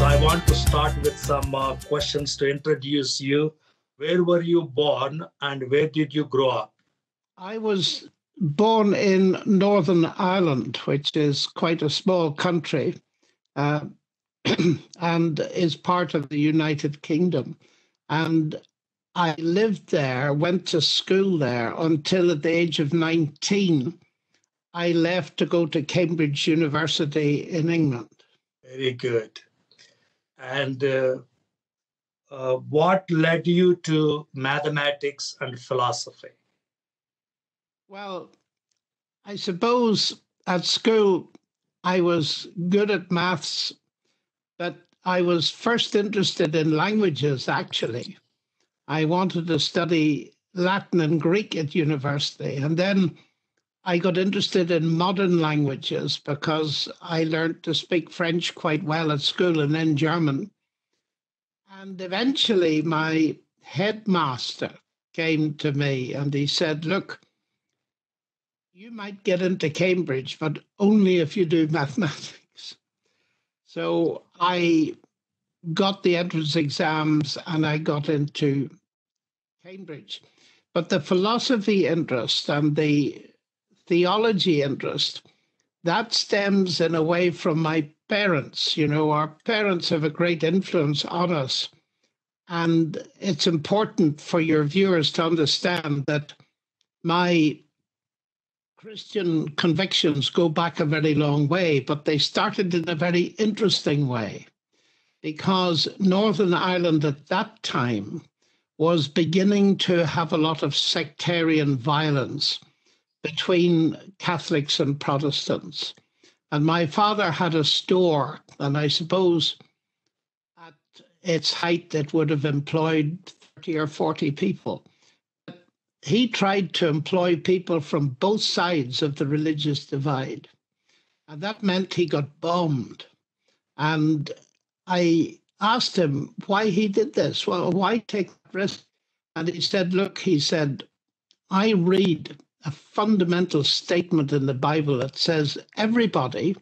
I want to start with some questions to introduce you. Where were you born and where did you grow up? I was born in Northern Ireland, which is quite a small country uh, and is part of the United Kingdom. And I lived there, went to school there until at the age of 19, I left to go to Cambridge University in England. Very good. And what led you to mathematics and philosophy? Well, I suppose at school I was good at maths, but I was first interested in languages, actually. I wanted to study Latin and Greek at university. And then I got interested in modern languages because I learned to speak French quite well at school and then German. And eventually my headmaster came to me and he said, look, you might get into Cambridge, but only if you do mathematics. So I got the entrance exams and I got into Cambridge. But the philosophy interest and the theology interest, that stems in a way from my parents. You know, our parents have a great influence on us. And it's important for your viewers to understand that my Christian convictions go back a very long way, but they started in a very interesting way because Northern Ireland at that time was beginning to have a lot of sectarian violence between Catholics and Protestants. And my father had a store, and I suppose at its height it would have employed 30 or 40 people. He tried to employ people from both sides of the religious divide. And that meant he got bombed. And I asked him why he did this. Well, why take that risk? And he said, look, he said, I read a fundamental statement in the Bible that says everybody,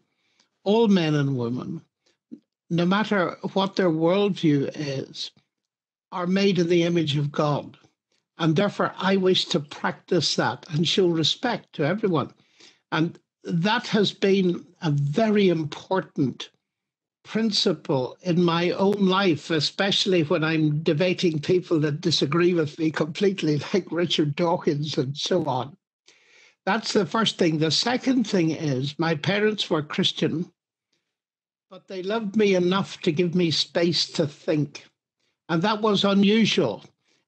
all men and women, no matter what their worldview is, are made in the image of God. And therefore, I wish to practice that and show respect to everyone. And that has been a very important principle in my own life, especially when I'm debating people that disagree with me completely, like Richard Dawkins and so on. That's the first thing. The second thing is my parents were Christian, but they loved me enough to give me space to think. And that was unusual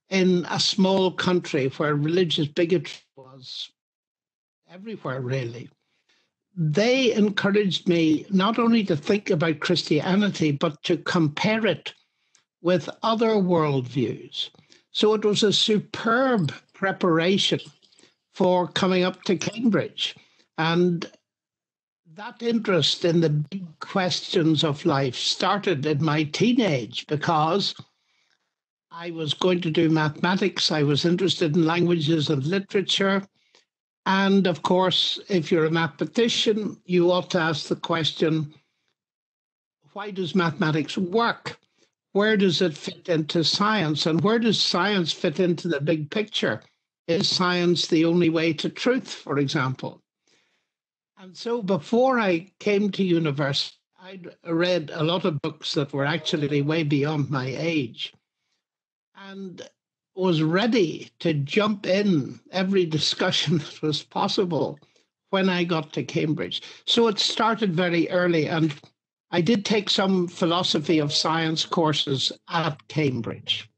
in a small country where religious bigotry was everywhere, really. They encouraged me not only to think about Christianity, but to compare it with other worldviews. So it was a superb preparation for coming up to Cambridge. And that interest in the big questions of life started in my teenage because I was going to do mathematics. I was interested in languages and literature. And of course, if you're a mathematician, you ought to ask the question, why does mathematics work? Where does it fit into science? And where does science fit into the big picture? Is science the only way to truth, for example? And so before I came to university, I'd read a lot of books that were actually way beyond my age, and was ready to jump in every discussion that was possible when I got to Cambridge. So it started very early, and I did take some philosophy of science courses at Cambridge.